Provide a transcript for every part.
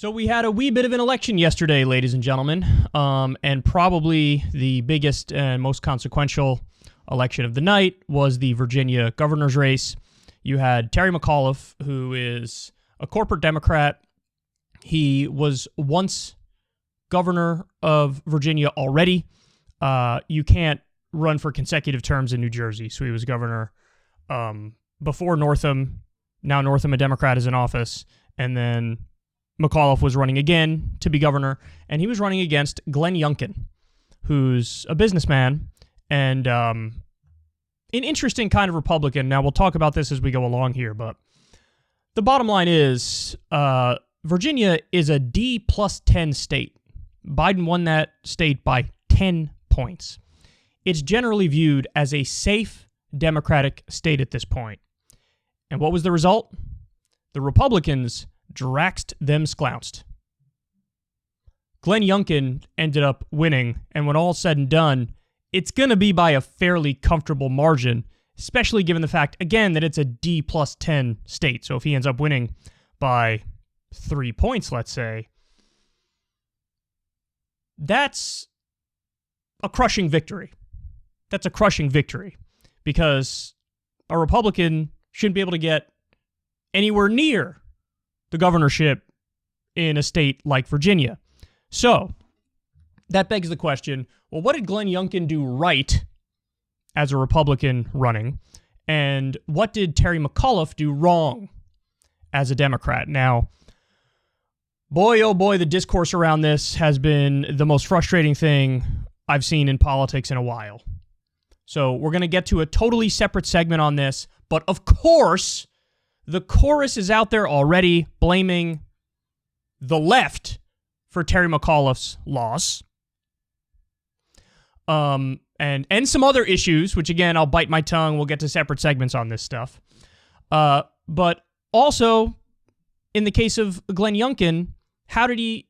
So we had a wee bit of an election yesterday, ladies and gentlemen, and probably the biggest and most consequential election of the night was the Virginia governor's race. You had Terry McAuliffe, who is a corporate Democrat. He was once governor of Virginia already. You can't run for consecutive terms in New Jersey, so he was governor before Northam. Now Northam, a Democrat, is in office, and then McAuliffe was running again to be governor, and he was running against Glenn Youngkin, who's a businessman and an interesting kind of Republican. Now, we'll talk about this as we go along here, but the bottom line is Virginia is a D+10 state. Biden won that state by 10 points. It's generally viewed as a safe Democratic state at this point. And what was the result? The Republicans draxed them sklounced. Glenn Youngkin ended up winning, and when all's said and done, it's going to be by a fairly comfortable margin, especially given the fact, again, that it's a D+10 state. So if he ends up winning by 3 points, let's say, that's a crushing victory. That's a crushing victory because a Republican shouldn't be able to get anywhere near the governorship in a state like Virginia. So that begs the question, well, what did Glenn Youngkin do right as a Republican running? And what did Terry McAuliffe do wrong as a Democrat? Now, boy, oh boy, the discourse around this has been the most frustrating thing I've seen in politics in a while. So we're going to get to a totally separate segment on this, but of course, the chorus is out there already blaming the left for Terry McAuliffe's loss. And some other issues, which again, I'll bite my tongue. We'll get to separate segments on this stuff. But also, in the case of Glenn Youngkin, how did he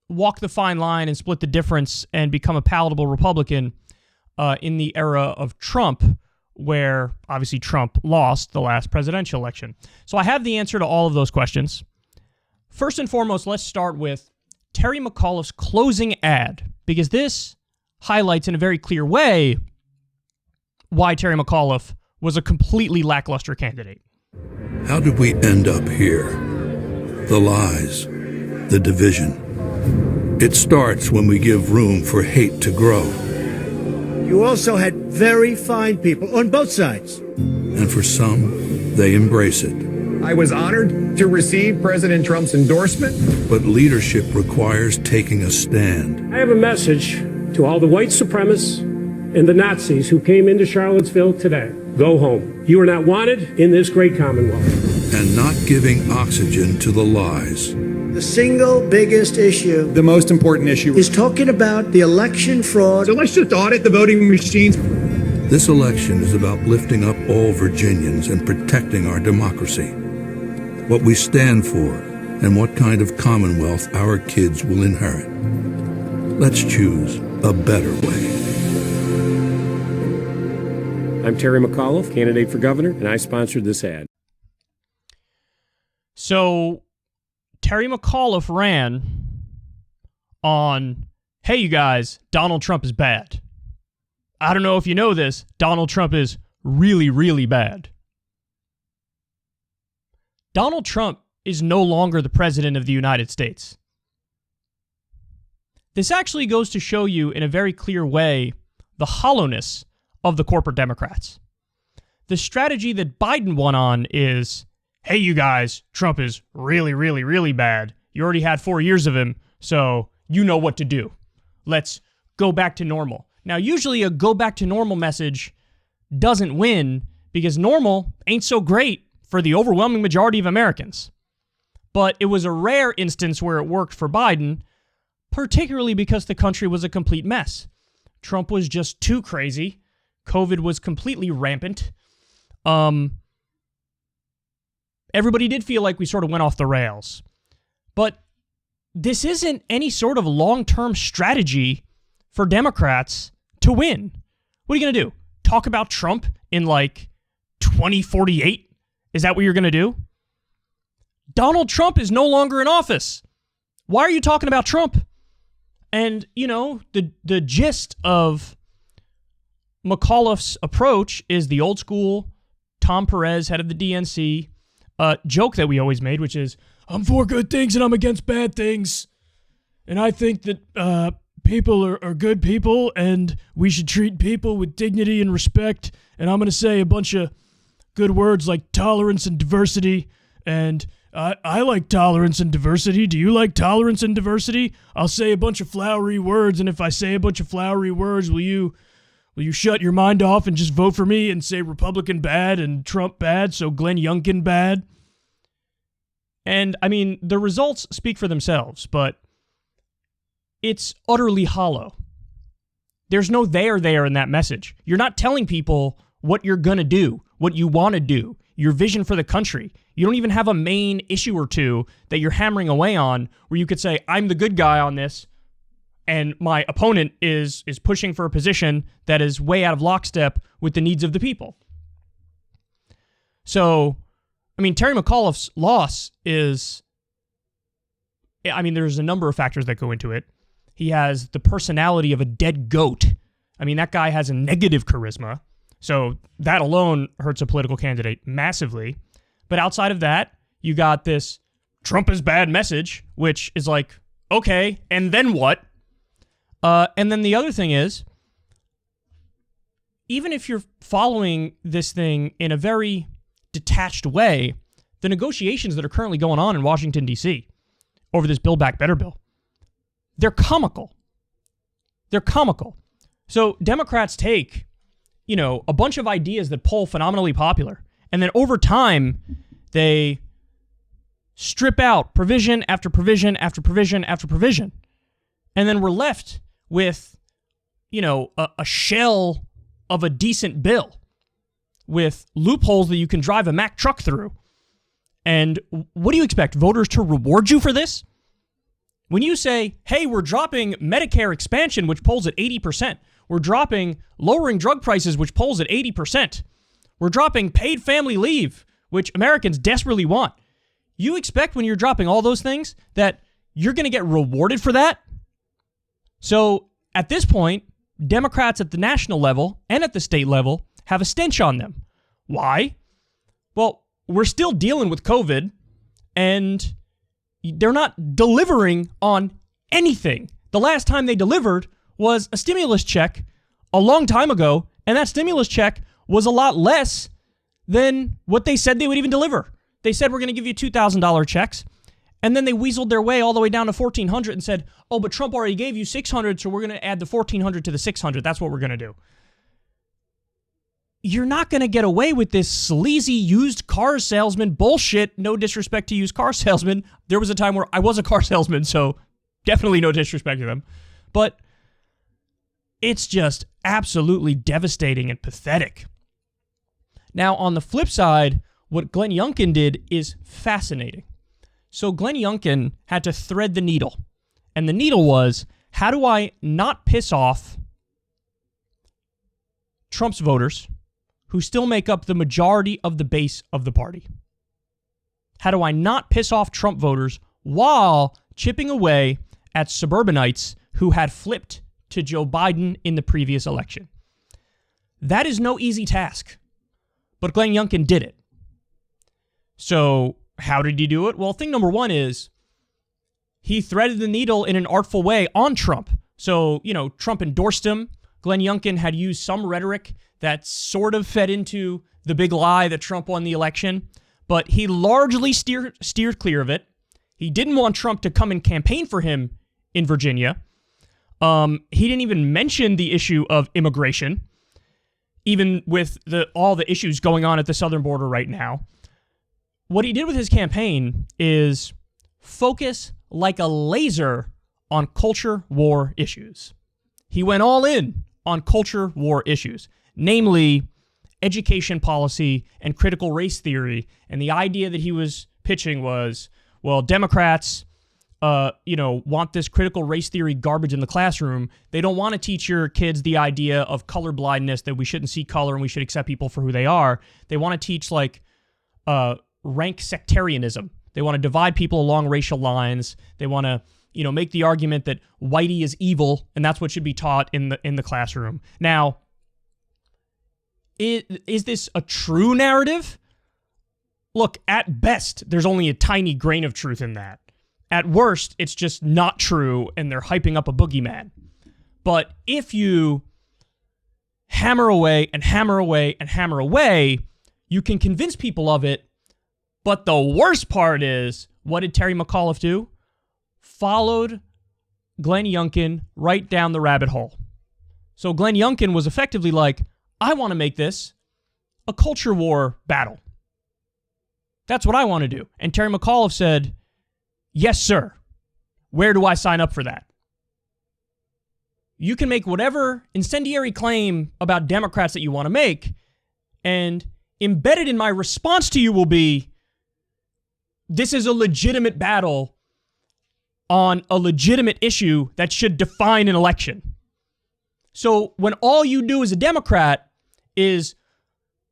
walk the fine line and split the difference and become a palatable Republican in the era of Trump, where obviously Trump lost the last presidential election? So I have the answer to all of those questions. First and foremost, let's start with Terry McAuliffe's closing ad, because this highlights in a very clear way why Terry McAuliffe was a completely lackluster candidate. How did we end up here? The lies, the division. It starts when we give room for hate to grow. You also had very fine people on both sides. And for some, they embrace it. I was honored to receive President Trump's endorsement. But leadership requires taking a stand. I have a message to all the white supremacists and the Nazis who came into Charlottesville today. Go home. You are not wanted in this great commonwealth. And not giving oxygen to the lies. The single biggest issue, The most important issue is talking about the election fraud. So let's just audit the voting machines. This election is about lifting up all Virginians and protecting our democracy. What we stand for and what kind of commonwealth our kids will inherit. Let's choose a better way. I'm Terry McAuliffe, candidate for governor, and I sponsored this ad. So Terry McAuliffe ran on, hey, you guys, Donald Trump is bad. I don't know if you know this, Donald Trump is really, really bad. Donald Trump is no longer the president of the United States. This actually goes to show you in a very clear way the hollowness of the corporate Democrats. The strategy that Biden won on is, hey, you guys, Trump is really, really, really bad. You already had 4 years of him, so you know what to do. Let's go back to normal. Now, usually a go back to normal message doesn't win because normal ain't so great for the overwhelming majority of Americans. But it was a rare instance where it worked for Biden, particularly because the country was a complete mess. Trump was just too crazy. COVID was completely rampant. Everybody did feel like we sort of went off the rails. But this isn't any sort of long-term strategy for Democrats to win. What are you going to do? Talk about Trump in like 2048? Is that what you're going to do? Donald Trump is no longer in office. Why are you talking about Trump? And, the gist of McAuliffe's approach is the old school Tom Perez, head of the DNC, joke that we always made, which is, I'm for good things and I'm against bad things. And I think that people are good people and we should treat people with dignity and respect. And I'm going to say a bunch of good words like tolerance and diversity. And I like tolerance and diversity. Do you like tolerance and diversity? I'll say a bunch of flowery words. And if I say a bunch of flowery words, will you shut your mind off and just vote for me and say Republican bad and Trump bad, so Glenn Youngkin bad? And, I mean, the results speak for themselves, but it's utterly hollow. There's no there in that message. You're not telling people what you're going to do, what you want to do, your vision for the country. You don't even have a main issue or two that you're hammering away on where you could say, I'm the good guy on this, and my opponent is pushing for a position that is way out of lockstep with the needs of the people. So, I mean, Terry McAuliffe's loss is, there's a number of factors that go into it. He has the personality of a dead goat. I mean, that guy has a negative charisma. So that alone hurts a political candidate massively. But outside of that, you got this Trump is bad message, which is like, okay, and then what? And then the other thing is, even if you're following this thing in a very detached way, the negotiations that are currently going on in Washington, D.C. over this Build Back Better bill, they're comical. They're comical. So Democrats take, a bunch of ideas that poll phenomenally popular, and then over time, they strip out provision after provision after provision after provision. And then we're left with, a shell of a decent bill with loopholes that you can drive a Mack truck through. And what do you expect? Voters to reward you for this? When you say, hey, we're dropping Medicare expansion, which polls at 80%. We're dropping lowering drug prices, which polls at 80%. We're dropping paid family leave, which Americans desperately want. You expect when you're dropping all those things that you're going to get rewarded for that? So at this point, Democrats at the national level and at the state level have a stench on them. Why? Well, we're still dealing with COVID, and they're not delivering on anything. The last time they delivered was a stimulus check a long time ago, and that stimulus check was a lot less than what they said they would even deliver. They said, we're going to give you $2,000 checks, and then they weaseled their way all the way down to $1,400 and said, oh, but Trump already gave you $600, so we're going to add the $1,400 to the $600. That's what we're going to do. You're not going to get away with this sleazy used car salesman bullshit. No disrespect to used car salesmen. There was a time where I was a car salesman, so definitely no disrespect to them. But it's just absolutely devastating and pathetic. Now, on the flip side, what Glenn Youngkin did is fascinating. So Glenn Youngkin had to thread the needle. And the needle was, how do I not piss off Trump's voters who still make up the majority of the base of the party? How do I not piss off Trump voters while chipping away at suburbanites who had flipped to Joe Biden in the previous election? That is no easy task, but Glenn Youngkin did it. So how did he do it? Well, thing number one is he threaded the needle in an artful way on Trump. So, Trump endorsed him. Glenn Youngkin had used some rhetoric that sort of fed into the big lie that Trump won the election, but he largely steered clear of it. He didn't want Trump to come and campaign for him in Virginia. He didn't even mention the issue of immigration, even with all the issues going on at the southern border right now. What he did with his campaign is focus like a laser on culture war issues. He went all in on culture war issues, namely education policy and critical race theory. And the idea that he was pitching was, well, Democrats, want this critical race theory garbage in the classroom. They don't want to teach your kids the idea of color blindness, that we shouldn't see color and we should accept people for who they are. They want to teach rank sectarianism, They want to divide people along racial lines. They want to, make the argument that whitey is evil, and that's what should be taught in the classroom. Now, is this a true narrative? Look, at best, there's only a tiny grain of truth in that. At worst, it's just not true, and they're hyping up a boogeyman. But if you hammer away and hammer away and hammer away, you can convince people of it. But the worst part is, what did Terry McAuliffe do? Followed Glenn Youngkin right down the rabbit hole. So Glenn Youngkin was effectively like, I want to make this a culture war battle. That's what I want to do. And Terry McAuliffe said, yes, sir. Where do I sign up for that? You can make whatever incendiary claim about Democrats that you want to make, and embedded in my response to you will be, this is a legitimate battle on a legitimate issue that should define an election. So when all you do as a Democrat is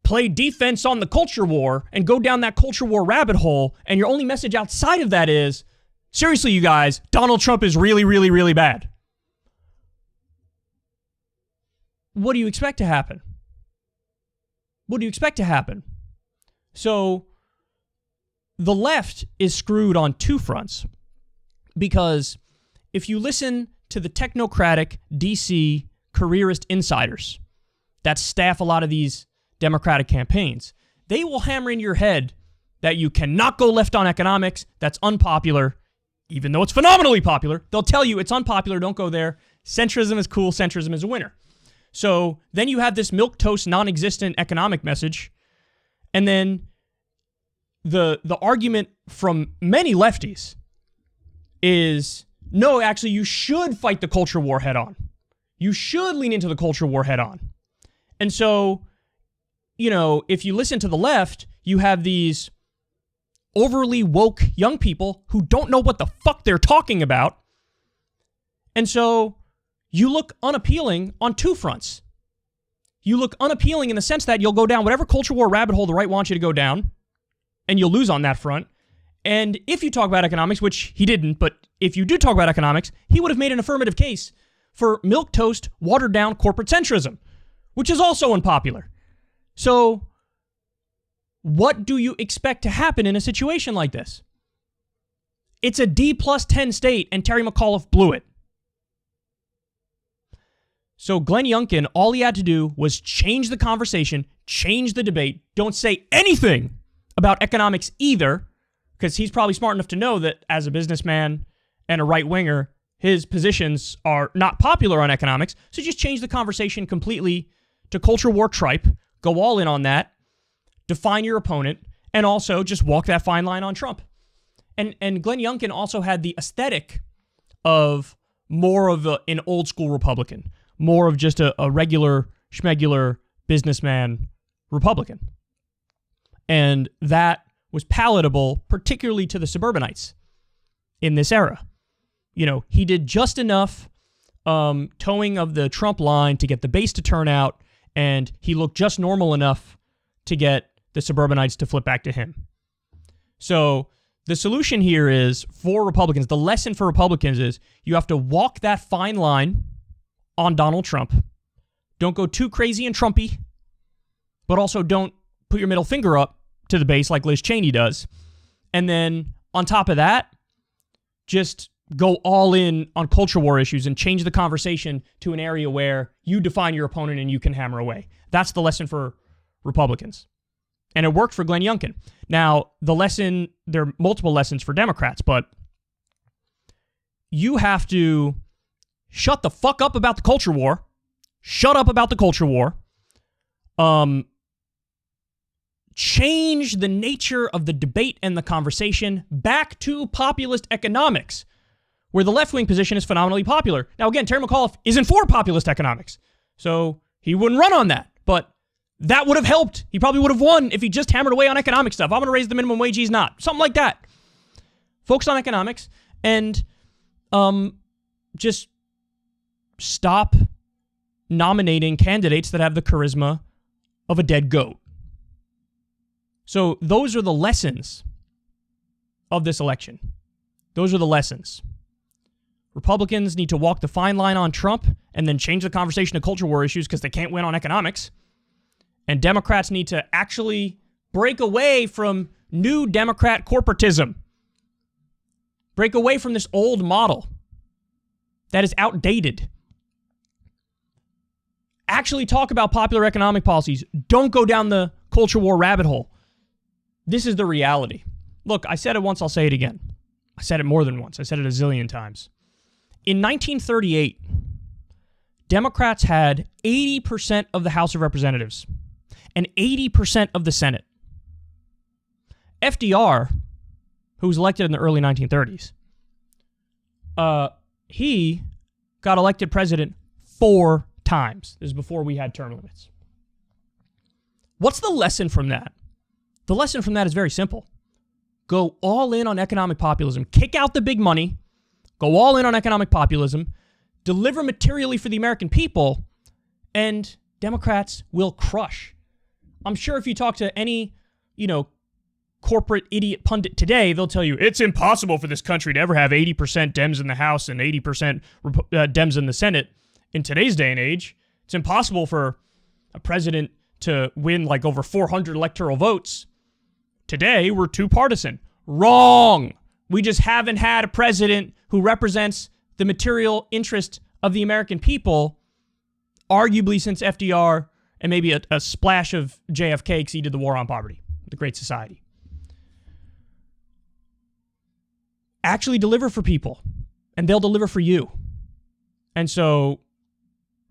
play defense on the culture war and go down that culture war rabbit hole, and your only message outside of that is, seriously, you guys, Donald Trump is really, really, really bad. What do you expect to happen? What do you expect to happen? So the left is screwed on two fronts, because if you listen to the technocratic DC careerist insiders that staff a lot of these Democratic campaigns, they will hammer in your head that you cannot go left on economics. That's unpopular, even though it's phenomenally popular. They'll tell you it's unpopular, don't go there. Centrism is cool, centrism is a winner. So then you have this milquetoast, non-existent economic message, and then the argument from many lefties is, no, actually, you should fight the culture war head on. You should lean into the culture war head on. And so, if you listen to the left, you have these overly woke young people who don't know what the fuck they're talking about. And so you look unappealing on two fronts. You look unappealing in the sense that you'll go down whatever culture war rabbit hole the right wants you to go down, and you'll lose on that front. And if you talk about economics, which he didn't, but if you do talk about economics, he would have made an affirmative case for milquetoast, watered-down corporate centrism, which is also unpopular. So what do you expect to happen in a situation like this? It's a D+10 state, and Terry McAuliffe blew it. So Glenn Youngkin, all he had to do was change the conversation, change the debate, don't say anything about economics either, because he's probably smart enough to know that as a businessman and a right-winger, his positions are not popular on economics. So just change the conversation completely to culture war tripe, go all in on that, define your opponent, and also just walk that fine line on Trump. And Glenn Youngkin also had the aesthetic of more of an old-school Republican, more of just a regular, schmegular businessman Republican. And that was palatable, particularly to the suburbanites in this era. He did just enough towing of the Trump line to get the base to turn out, and he looked just normal enough to get the suburbanites to flip back to him. So the solution here is, for Republicans, the lesson for Republicans is you have to walk that fine line on Donald Trump. Don't go too crazy and Trumpy, but also don't put your middle finger up to the base like Liz Cheney does. And then on top of that, just go all in on culture war issues and change the conversation to an area where you define your opponent and you can hammer away. That's the lesson for Republicans. And it worked for Glenn Youngkin. Now, there are multiple lessons for Democrats, but you have to shut the fuck up about the culture war. Shut up about the culture war. Change the nature of the debate and the conversation back to populist economics, where the left-wing position is phenomenally popular. Now, again, Terry McAuliffe isn't for populist economics, so he wouldn't run on that. But that would have helped. He probably would have won if he just hammered away on economic stuff. I'm going to raise the minimum wage, he's not. Something like that. Focus on economics and just stop nominating candidates that have the charisma of a dead goat. So those are the lessons of this election. Those are the lessons. Republicans need to walk the fine line on Trump and then change the conversation to culture war issues because they can't win on economics. And Democrats need to actually break away from new Democrat corporatism. Break away from this old model that is outdated. Actually talk about popular economic policies. Don't go down the culture war rabbit hole. This is the reality. Look, I said it once, I'll say it again. I said it more than once. I said it a zillion times. In 1938, Democrats had 80% of the House of Representatives and 80% of the Senate. FDR, who was elected in the early 1930s, he got elected president 4 times. This is before we had term limits. What's the lesson from that? The lesson from that is very simple. Go all in on economic populism. Kick out the big money. Go all in on economic populism. Deliver materially for the American people, and Democrats will crush. I'm sure if you talk to any, corporate idiot pundit today, they'll tell you it's impossible for this country to ever have 80% Dems in the House and 80% Dems in the Senate. In today's day and age, it's impossible for a president to win like over 400 electoral votes. Today, we're too partisan. Wrong. We just haven't had a president who represents the material interest of the American people, arguably since FDR and maybe a splash of JFK exceeded the war on poverty, the Great Society. Actually deliver for people, and they'll deliver for you. And so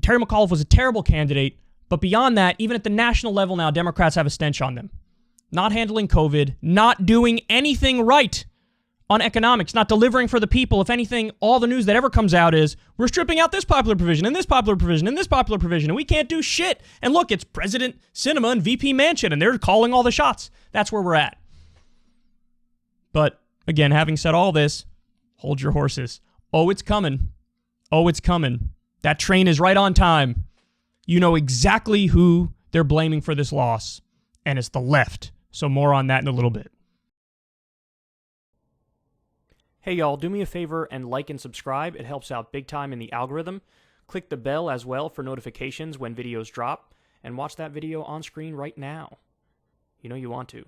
Terry McAuliffe was a terrible candidate, but beyond that, even at the national level now, Democrats have a stench on them. Not handling COVID, not doing anything right on economics, not delivering for the people. If anything, all the news that ever comes out is we're stripping out this popular provision and this popular provision and this popular provision, and we can't do shit. And look, it's President Sinema and VP Manchin, and they're calling all the shots. That's where we're at. But again, having said all this, hold your horses. Oh, it's coming. Oh, it's coming. That train is right on time. You know exactly who they're blaming for this loss, and it's the left. So more on that in a little bit. Hey y'all, do me a favor and like and subscribe. It helps out big time in the algorithm. Click the bell as well for notifications when videos drop, and watch that video on screen right now. You know you want to.